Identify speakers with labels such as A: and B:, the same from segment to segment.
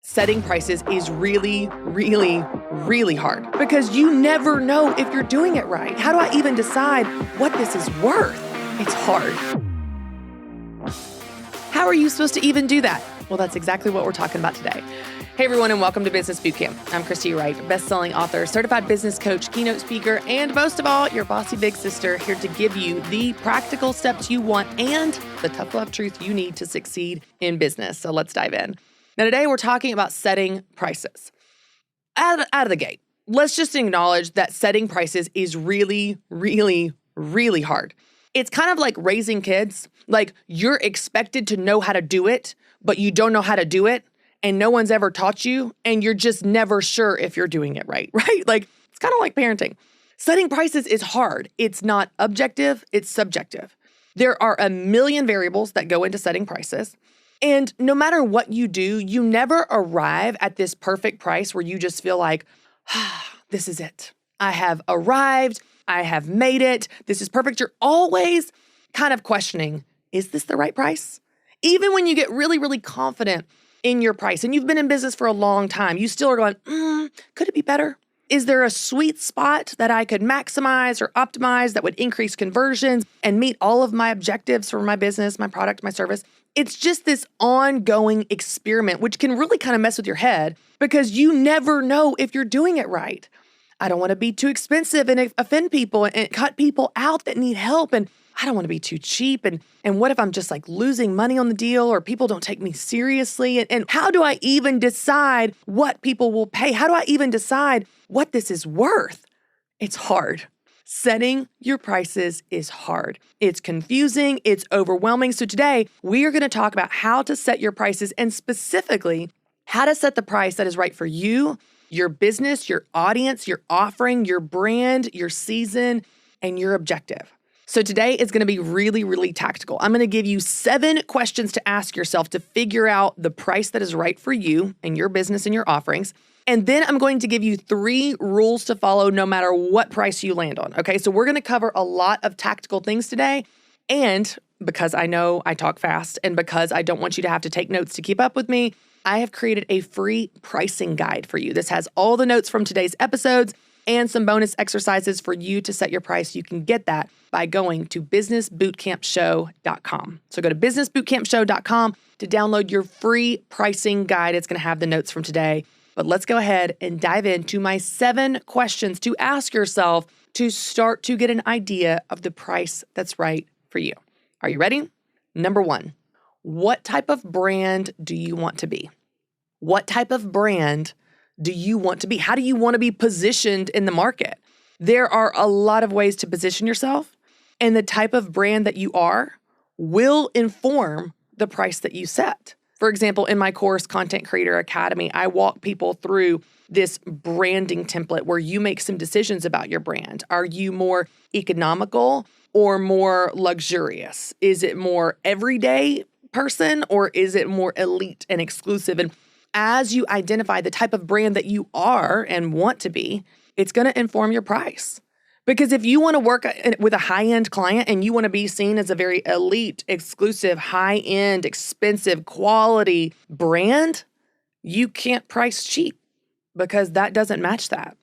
A: Setting prices is really, really, really hard because you never know if you're doing it right. How do I even decide what this is worth? It's hard. How are you supposed to even do that? Well, that's exactly what we're talking about today. Hey everyone, and welcome to Business Bootcamp. I'm Christy, Wright, best-selling author, certified business coach, keynote speaker, and most of all, your bossy big sister, here to give you the practical steps you want and the tough love truth you need to succeed in business. So let's dive in. Now today we're talking about setting prices. Out of the gate, let's just acknowledge that setting prices is really, really, really hard. It's kind of like raising kids. Like you're expected to know how to do it, but you don't know how to do it. And no one's ever taught you, and you're just never sure if you're doing it right? Like, it's kind of like parenting. Setting prices is hard. It's not objective, it's subjective. There are a million variables that go into setting prices. And no matter what you do, you never arrive at this perfect price where you just feel like, this is it. I have arrived. I have made it. This is perfect. You're always kind of questioning, is this the right price? Even when you get really, really confident in your price and you've been in business for a long time, you still are going, could it be better? Is there a sweet spot that I could maximize or optimize that would increase conversions and meet all of my objectives for my business, my product, my service? It's just this ongoing experiment, which can really kind of mess with your head because you never know if you're doing it right. I don't want to be too expensive and offend people and cut people out that need help. And I don't want to be too cheap. And what if I'm just like losing money on the deal or people don't take me seriously? And how do I even decide what people will pay? How do I even decide what this is worth? It's hard. Setting your prices is hard. It's confusing. It's overwhelming. So today we are going to talk about how to set your prices and specifically how to set the price that is right for you, your business, your audience, your offering, your brand, your season, and your objective. So today is going to be really, really tactical. I'm going to give you 7 questions to ask yourself to figure out the price that is right for you and your business and your offerings. And then I'm going to give you 3 rules to follow no matter what price you land on. Okay, so we're going to cover a lot of tactical things today. And because I know I talk fast and because I don't want you to have to take notes to keep up with me, I have created a free pricing guide for you. This has all the notes from today's episodes and some bonus exercises for you to set your price. You can get that by going to businessbootcampshow.com. So go to businessbootcampshow.com to download your free pricing guide. It's going to have the notes from today. But let's go ahead and dive into my 7 questions to ask yourself to start to get an idea of the price that's right for you. Are you ready? Number 1, what type of brand do you want to be? What type of brand do you want to be? How do you want to be positioned in the market? There are a lot of ways to position yourself, and the type of brand that you are will inform the price that you set. For example, in my course, Content Creator Academy, I walk people through this branding template where you make some decisions about your brand. Are you more economical or more luxurious? Is it more everyday person or is it more elite and exclusive? And as you identify the type of brand that you are and want to be, it's going to inform your price. Because if you want to work with a high-end client and you want to be seen as a very elite, exclusive, high-end, expensive, quality brand, you can't price cheap because that doesn't match that.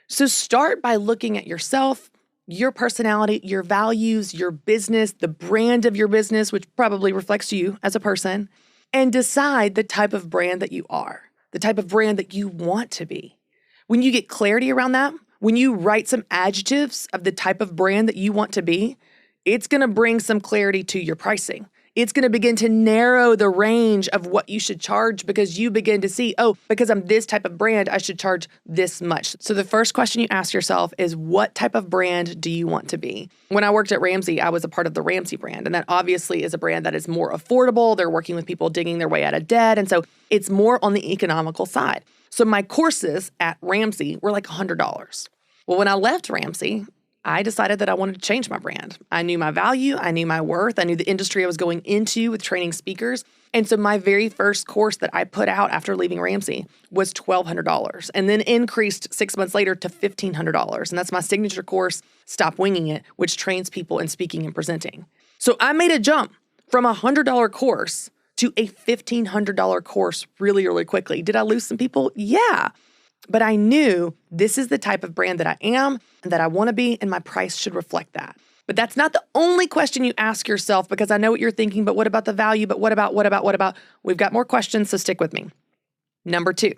A: So start by looking at yourself, your personality, your values, your business, the brand of your business, which probably reflects you as a person, and decide the type of brand that you are, the type of brand that you want to be. When you get clarity around that, when you write some adjectives of the type of brand that you want to be, it's going to bring some clarity to your pricing. It's going to begin to narrow the range of what you should charge because you begin to see, because I'm this type of brand, I should charge this much. So the first question you ask yourself is, what type of brand do you want to be? When I worked at Ramsey, I was a part of the Ramsey brand, and that obviously is a brand that is more affordable. They're working with people digging their way out of debt, and so it's more on the economical side. So my courses at Ramsey were like $100. Well, when I left Ramsey, I decided that I wanted to change my brand. I knew my value, I knew my worth, I knew the industry I was going into with training speakers. And so my very first course that I put out after leaving Ramsey was $1,200 and then increased 6 months later to $1,500. And that's my signature course, Stop Winging It, which trains people in speaking and presenting. So I made a jump from a $100 course to a $1,500 course really, really quickly. Did I lose some people? Yeah. But I knew this is the type of brand that I am and that I want to be, and my price should reflect that. But that's not the only question you ask yourself, because I know what you're thinking, but what about the value? But what about? We've got more questions, so stick with me. Number 2,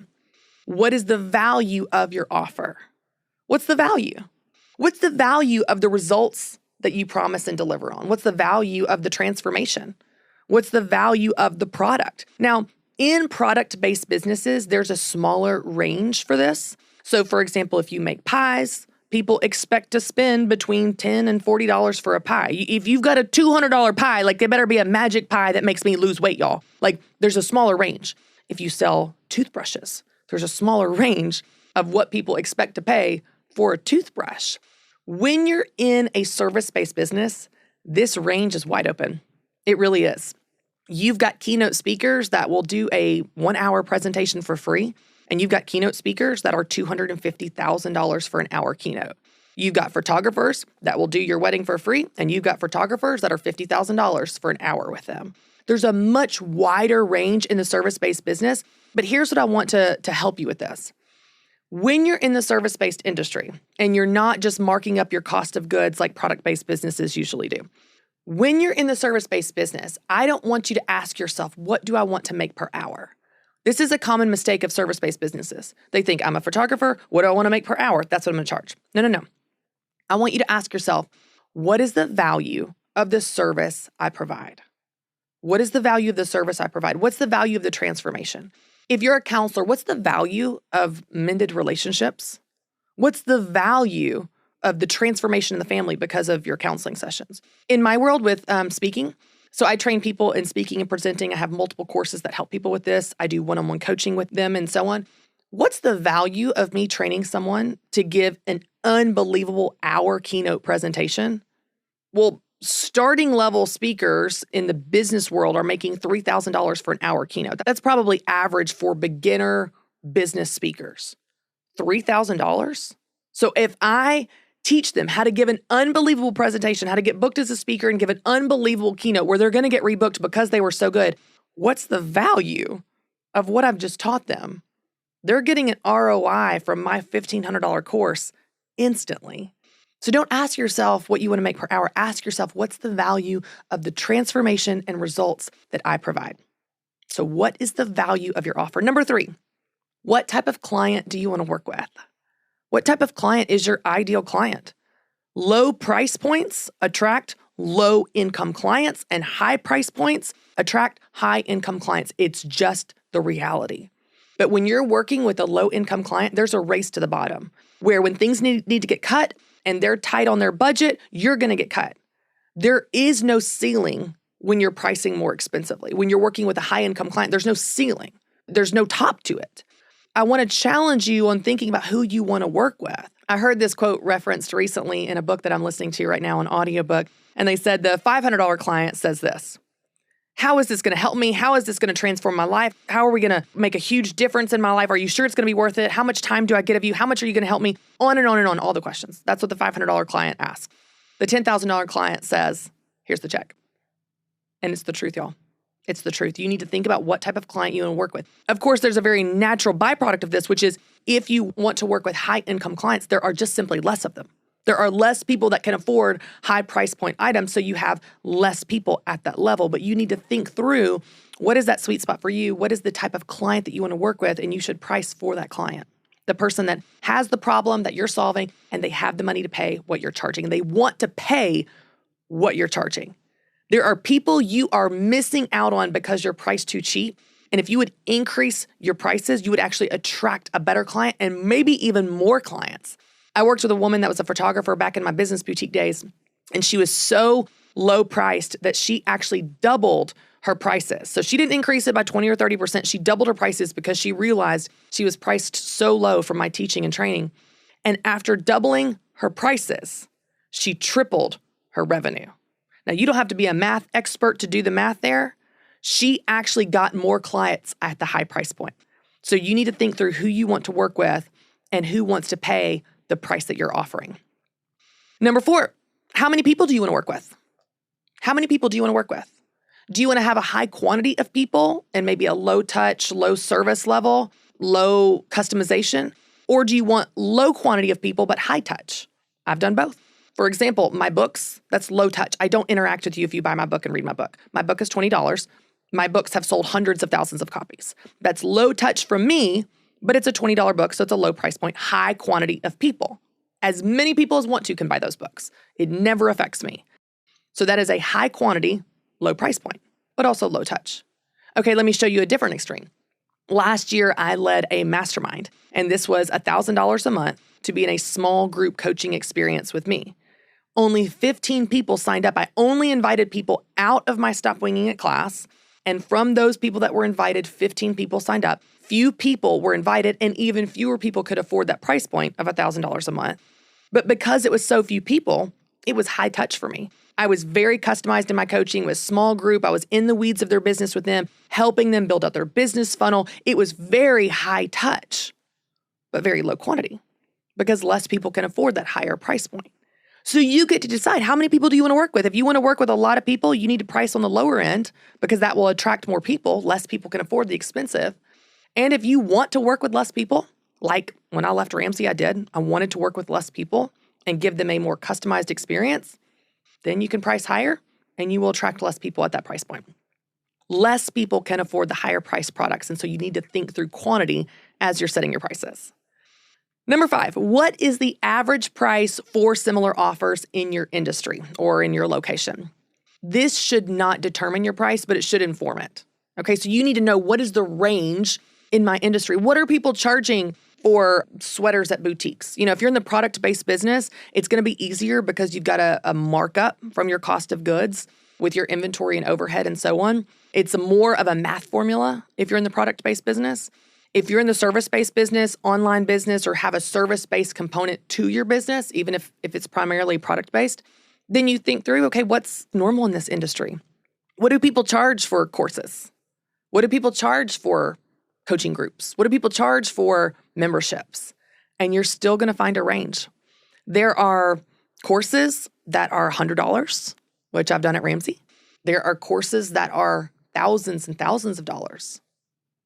A: what is the value of your offer? What's the value? What's the value of the results that you promise and deliver on? What's the value of the transformation? What's the value of the product? Now, in product-based businesses, there's a smaller range for this. So for example, if you make pies, people expect to spend between $10 and $40 for a pie. If you've got a $200 pie, like, they better be a magic pie that makes me lose weight, y'all. Like, there's a smaller range. If you sell toothbrushes, there's a smaller range of what people expect to pay for a toothbrush. When you're in a service-based business, this range is wide open. It really is. You've got keynote speakers that will do a 1-hour presentation for free, and you've got keynote speakers that are $250,000 for an hour keynote. You've got photographers that will do your wedding for free, and you've got photographers that are $50,000 for an hour with them. There's a much wider range in the service-based business, but here's what I want to help you with this. When you're in the service-based industry and you're not just marking up your cost of goods like product-based businesses usually do, when you're in the service-based business, I don't want you to ask yourself, what do I want to make per hour? This is a common mistake of service-based businesses. They think, I'm a photographer, what do I want to make per hour? That's what I'm going to charge. No. I want you to ask yourself, what is the value of the service I provide? What is the value of the service I provide? What's the value of the transformation? If you're a counselor, what's the value of mended relationships? What's the value of the transformation in the family because of your counseling sessions? In my world with speaking, so I train people in speaking and presenting. I have multiple courses that help people with this. I do one-on-one coaching with them and so on. What's the value of me training someone to give an unbelievable hour keynote presentation? Well, starting level speakers in the business world are making $3,000 for an hour keynote. That's probably average for beginner business speakers. $3,000? So if I teach them how to give an unbelievable presentation, how to get booked as a speaker and give an unbelievable keynote where they're going to get rebooked because they were so good, what's the value of what I've just taught them? They're getting an ROI from my $1,500 course instantly. So don't ask yourself what you want to make per hour. Ask yourself, what's the value of the transformation and results that I provide? So what is the value of your offer? Number 3, what type of client do you want to work with? What type of client is your ideal client? Low price points attract low income clients, and high price points attract high income clients. It's just the reality. But when you're working with a low income client, there's a race to the bottom where when things need to get cut and they're tight on their budget, you're going to get cut. There is no ceiling when you're pricing more expensively. When you're working with a high income client, there's no ceiling. There's no top to it. I want to challenge you on thinking about who you want to work with. I heard this quote referenced recently in a book that I'm listening to right now, an audiobook, and they said the $500 client says this: how is this going to help me? How is this going to transform my life? How are we going to make a huge difference in my life? Are you sure it's going to be worth it? How much time do I get of you? How much are you going to help me? On and on and on, all the questions. That's what the $500 client asks. The $10,000 client says, here's the check. And it's the truth, y'all. It's the truth. You need to think about what type of client you want to work with. Of course, there's a very natural byproduct of this, which is if you want to work with high-income clients, there are just simply less of them. There are less people that can afford high price point items, so you have less people at that level. But you need to think through, what is that sweet spot for you? What is the type of client that you want to work with? And you should price for that client. The person that has the problem that you're solving, and they have the money to pay what you're charging. And they want to pay what you're charging. There are people you are missing out on because you're priced too cheap. And if you would increase your prices, you would actually attract a better client and maybe even more clients. I worked with a woman that was a photographer back in my business boutique days, and she was so low priced that she actually doubled her prices. So she didn't increase it by 20 or 30%. She doubled her prices because she realized she was priced so low from my teaching and training. And after doubling her prices, she tripled her revenue. Now, you don't have to be a math expert to do the math there. She actually got more clients at the high price point. So you need to think through who you want to work with and who wants to pay the price that you're offering. Number 4, how many people do you want to work with? How many people do you want to work with? Do you want to have a high quantity of people and maybe a low touch, low service level, low customization? Or do you want low quantity of people but high touch? I've done both. For example, my books, that's low touch. I don't interact with you if you buy my book and read my book. My book is $20. My books have sold hundreds of thousands of copies. That's low touch from me, but it's a $20 book, so it's a low price point, high quantity of people. As many people as want to can buy those books. It never affects me. So that is a high quantity, low price point, but also low touch. Okay, let me show you a different extreme. Last year, I led a mastermind, and this was $1,000 a month to be in a small group coaching experience with me. Only 15 people signed up. I only invited people out of my Stop Winging It class. And from those people that were invited, 15 people signed up. Few people were invited, and even fewer people could afford that price point of $1,000 a month. But because it was so few people, it was high touch for me. I was very customized in my coaching with small group. I was in the weeds of their business with them, helping them build out their business funnel. It was very high touch, but very low quantity because less people can afford that higher price point. So you get to decide how many people do you want to work with. If you want to work with a lot of people, you need to price on the lower end because that will attract more people. Less people can afford the expensive. And if you want to work with less people, like when I left Ramsey, I did. I wanted to work with less people and give them a more customized experience. Then you can price higher and you will attract less people at that price point. Less people can afford the higher price products. And so you need to think through quantity as you're setting your prices. Number 5, what is the average price for similar offers in your industry or in your location? This should not determine your price, but it should inform it. Okay, so you need to know what is the range in my industry. What are people charging for sweaters at boutiques? You know, if you're in the product-based business, it's going to be easier because you've got a markup from your cost of goods with your inventory and overhead and so on. It's more of a math formula if you're in the product-based business. If you're in the service-based business, online business, or have a service-based component to your business, even if it's primarily product-based, then you think through, okay, what's normal in this industry? What do people charge for courses? What do people charge for coaching groups? What do people charge for memberships? And you're still going to find a range. There are courses that are $100, which I've done at Ramsey. There are courses that are thousands and thousands of dollars.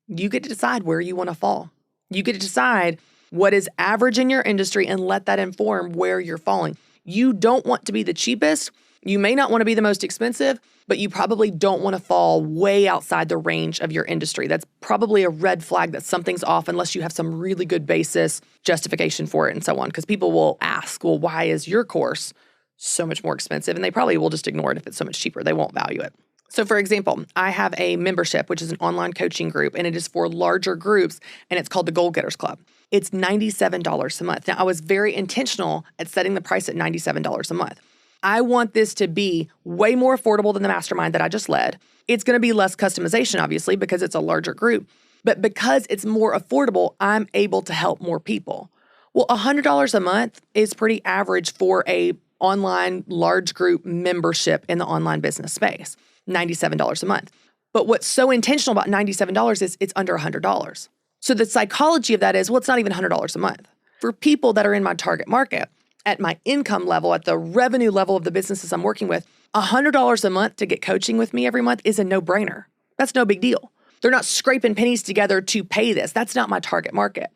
A: You get to decide where you want to fall. You get to decide what is average in your industry and let that inform where you're falling. You don't want to be the cheapest. You may not want to be the most expensive, but you probably don't want to fall way outside the range of your industry. That's probably a red flag that something's off unless you have some really good basis justification for it and so on. Because people will ask, well, why is your course so much more expensive? And they probably will just ignore it if it's so much cheaper. They won't value it. So for example, I have a membership, which is an online coaching group, and it is for larger groups, and it's called the Goal Getters Club. It's $97 a month. Now, I was very intentional at setting the price at $97 a month. I want this to be way more affordable than the mastermind that I just led. It's going to be less customization, obviously, because it's a larger group. But because it's more affordable, I'm able to help more people. Well, $100 a month is pretty average for a online large group membership in the online business space. $97 a month. But what's so intentional about $97 is it's under $100. So the psychology of that is, well, it's not even $100 a month. For people that are in my target market, at my income level, at the revenue level of the businesses I'm working with, $100 a month to get coaching with me every month is a no-brainer. That's no big deal. They're not scraping pennies together to pay this. That's not my target market.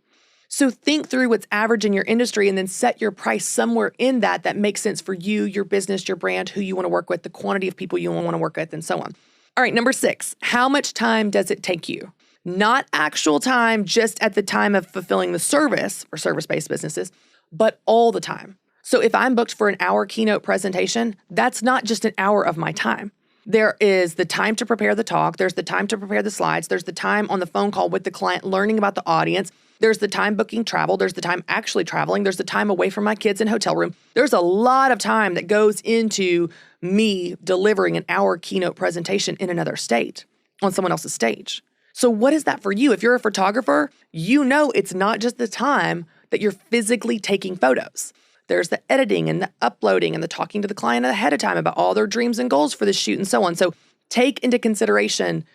A: So think through what's average in your industry and then set your price somewhere in that makes sense for you, your business, your brand, who you want to work with, the quantity of people you want to work with, and so on. All right, number 6, how much time does it take you? Not actual time just at the time of fulfilling the service for service-based businesses, but all the time. So if I'm booked for an hour keynote presentation, that's not just an hour of my time. There is the time to prepare the talk. There's the time to prepare the slides. There's the time on the phone call with the client, learning about the audience. There's the time booking travel. There's the time actually traveling. There's the time away from my kids in hotel room. There's a lot of time that goes into me delivering an hour keynote presentation in another state on someone else's stage. So what is that for you? If you're a photographer, you know it's not just the time that you're physically taking photos. There's the editing and the uploading and the talking to the client ahead of time about all their dreams and goals for the shoot and so on. So take into consideration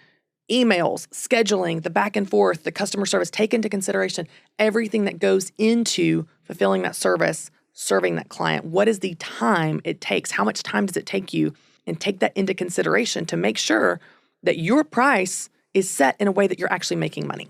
A: emails, scheduling, the back and forth, the customer service. Take into consideration everything that goes into fulfilling that service, serving that client. What is the time it takes? How much time does it take you and take that into consideration to make sure that your price is set in a way that you're actually making money.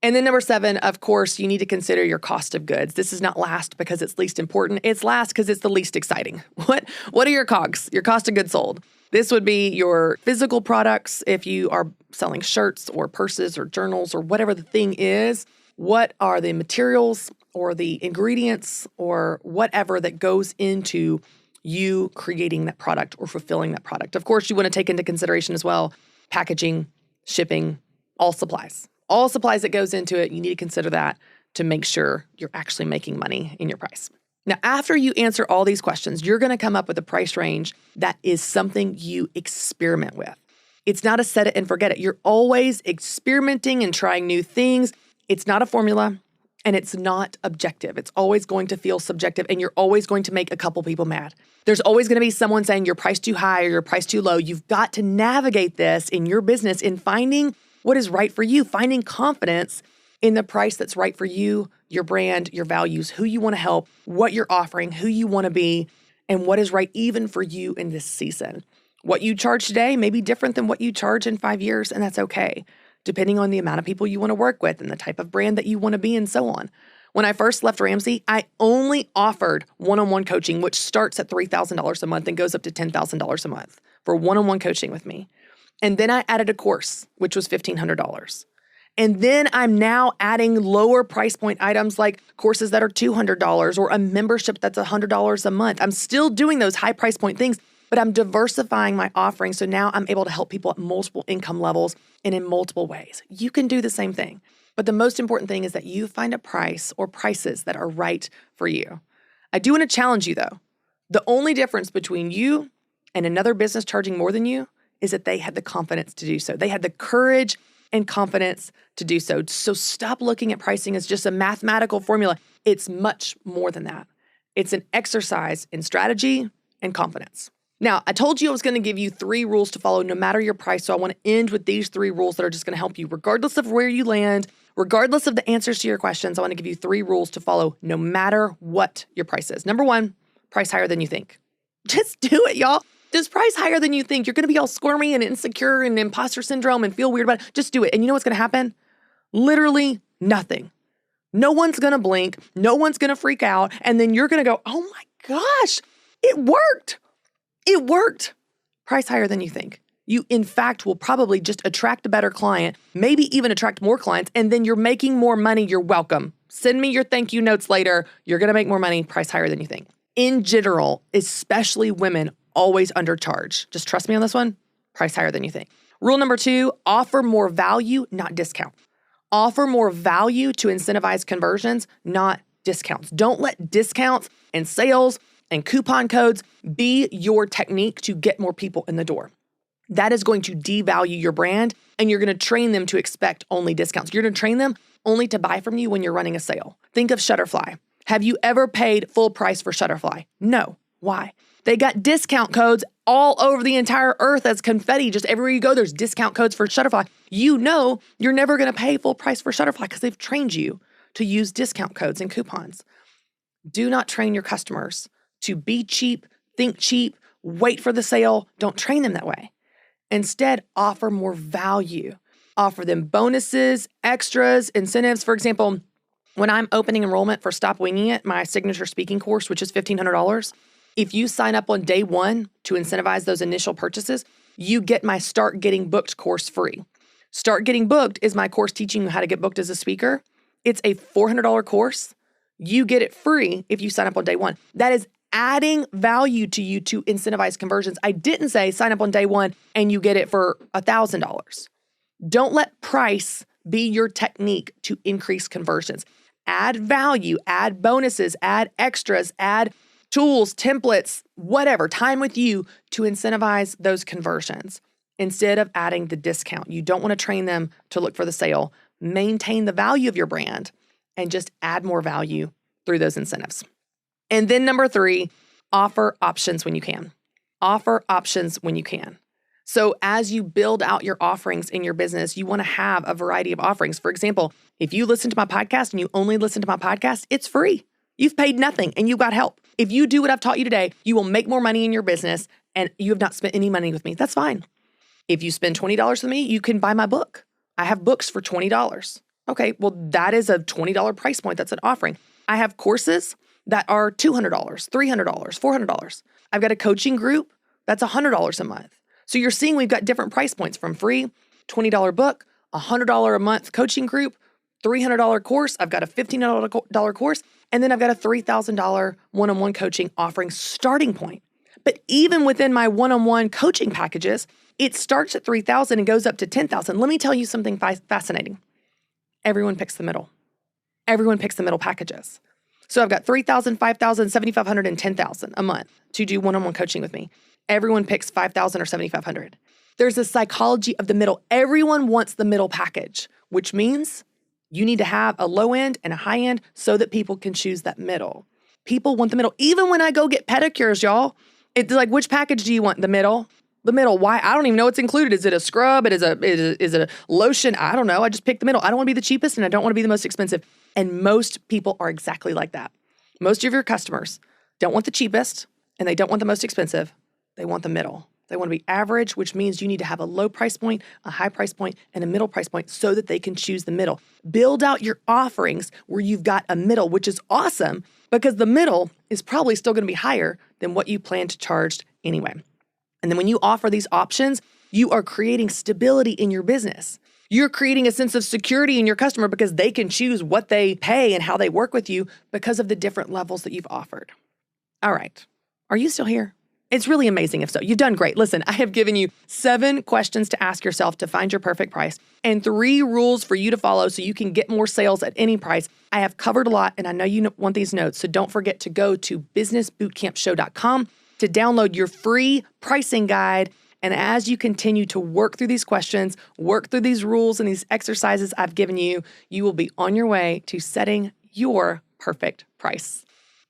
A: And then number 7, of course, you need to consider your cost of goods. This is not last because it's least important. It's last because it's the least exciting. What are your COGS, your cost of goods sold? This would be your physical products if you are selling shirts or purses or journals or whatever the thing is. What are the materials or the ingredients or whatever that goes into you creating that product or fulfilling that product? Of course, you want to take into consideration as well packaging, shipping, all supplies. All supplies that goes into it, you need to consider that to make sure you're actually making money in your price. Now, after you answer all these questions, you're going to come up with a price range that is something you experiment with. It's not a set it and forget it. You're always experimenting and trying new things. It's not a formula and it's not objective. It's always going to feel subjective and you're always going to make a couple people mad. There's always going to be someone saying your price too high or your price too low. You've got to navigate this in your business in finding what is right for you, finding confidence in the price that's right for you, your brand, your values, who you want to help, what you're offering, who you want to be, and what is right even for you in this season. What you charge today may be different than what you charge in 5 years, and that's okay, depending on the amount of people you want to work with and the type of brand that you want to be and so on. When I first left Ramsey, I only offered one-on-one coaching, which starts at $3,000 a month and goes up to $10,000 a month for one-on-one coaching with me. And then I added a course, which was $1,500. And then I'm now adding lower price point items like courses that are $200 or a membership that's $100 a month. I'm still doing those high price point things, but I'm diversifying my offering. So now I'm able to help people at multiple income levels and in multiple ways. You can do the same thing. But the most important thing is that you find a price or prices that are right for you. I do want to challenge you though. The only difference between you and another business charging more than you is that they had the confidence to do so. They had the courage and confidence to do so. So stop looking at pricing as just a mathematical formula. It's much more than that. It's an exercise in strategy and confidence. Now, I told you I was going to give you 3 rules to follow no matter your price. So I want to end with these 3 rules that are just going to help you regardless of where you land, regardless of the answers to your questions. I want to give you 3 rules to follow no matter what your price is. Number 1, price higher than you think. Just do it, y'all. Just price higher than you think. You're going to be all squirmy and insecure and imposter syndrome and feel weird about it. Just do it. And you know what's going to happen? Literally nothing. No one's going to blink. No one's going to freak out. And then you're going to go, oh my gosh, it worked. It worked. Price higher than you think. You, in fact, will probably just attract a better client, maybe even attract more clients, and then you're making more money. You're welcome. Send me your thank you notes later. You're going to make more money. Price higher than you think. In general, especially women, always undercharge. Just trust me on this one. Price higher than you think. Rule number 2, offer more value, not discount. Offer more value to incentivize conversions, not discounts. Don't let discounts and sales and coupon codes be your technique to get more people in the door. That is going to devalue your brand, and you're going to train them to expect only discounts. You're going to train them only to buy from you when you're running a sale. Think of Shutterfly. Have you ever paid full price for Shutterfly? No. Why? They got discount codes all over the entire earth as confetti. Just everywhere you go, there's discount codes for Shutterfly. You know you're never going to pay full price for Shutterfly because they've trained you to use discount codes and coupons. Do not train your customers to be cheap, think cheap, wait for the sale. Don't train them that way. Instead, offer more value. Offer them bonuses, extras, incentives. For example, when I'm opening enrollment for Stop Winging It, my signature speaking course, which is $1,500, if you sign up on day 1 to incentivize those initial purchases, you get my Start Getting Booked course free. Start Getting Booked is my course teaching you how to get booked as a speaker. It's a $400 course. You get it free if you sign up on day 1. That is adding value to you to incentivize conversions. I didn't say sign up on day 1 and you get it for $1,000. Don't let price be your technique to increase conversions. Add value, add bonuses, add extras, add tools, templates, whatever, time with you to incentivize those conversions instead of adding the discount. You don't want to train them to look for the sale. Maintain the value of your brand and just add more value through those incentives. And then number 3, offer options when you can. Offer options when you can. So as you build out your offerings in your business, you want to have a variety of offerings. For example, if you listen to my podcast and you only listen to my podcast, it's free. You've paid nothing and you got help. If you do what I've taught you today, you will make more money in your business and you have not spent any money with me. That's fine. If you spend $20 with me, you can buy my book. I have books for $20. Okay, well, that is a $20 price point. That's an offering. I have courses that are $200, $300, $400. I've got a coaching group that's $100 a month. So you're seeing we've got different price points from free, $20 book, $100 a month coaching group, $300 course. I've got a $15 course, and then I've got a $3,000 one-on-one coaching offering starting point. But even within my one-on-one coaching packages, it starts at $3,000 and goes up to $10,000. Let me tell you something fascinating. Everyone picks the middle. Everyone picks the middle packages. So I've got $3,000, $5,000, $7,500, and $10,000 a month to do one-on-one coaching with me. Everyone picks $5,000 or $7,500. There's a psychology of the middle. Everyone wants the middle package, which means you need to have a low end and a high end so that people can choose that middle. People want the middle. Even when I go get pedicures, y'all, it's like, which package do you want? The middle? The middle. Why? I don't even know what's included. Is it a scrub? Is it a lotion? I don't know. I just picked the middle. I don't want to be the cheapest and I don't want to be the most expensive. And most people are exactly like that. Most of your customers don't want the cheapest and they don't want the most expensive. They want the middle. They want to be average, which means you need to have a low price point, a high price point, and a middle price point so that they can choose the middle. Build out your offerings where you've got a middle, which is awesome because the middle is probably still going to be higher than what you plan to charge anyway. And then when you offer these options, you are creating stability in your business. You're creating a sense of security in your customer because they can choose what they pay and how they work with you because of the different levels that you've offered. All right. Are you still here? It's really amazing if so. You've done great. Listen, I have given you 7 questions to ask yourself to find your perfect price and 3 rules for you to follow so you can get more sales at any price. I have covered a lot and I know you want these notes, so don't forget to go to businessbootcampshow.com to download your free pricing guide. And as you continue to work through these questions, work through these rules and these exercises I've given you, you will be on your way to setting your perfect price.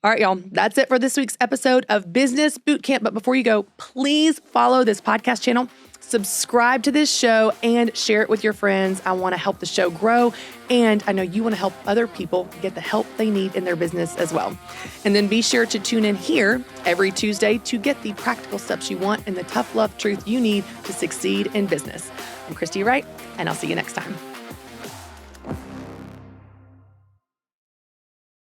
A: All right, y'all, that's it for this week's episode of Business Bootcamp. But before you go, please follow this podcast channel, subscribe to this show, and share it with your friends. I want to help the show grow, and I know you want to help other people get the help they need in their business as well. And then be sure to tune in here every Tuesday to get the practical steps you want and the tough love truth you need to succeed in business. I'm Christy Wright, and I'll see you next time.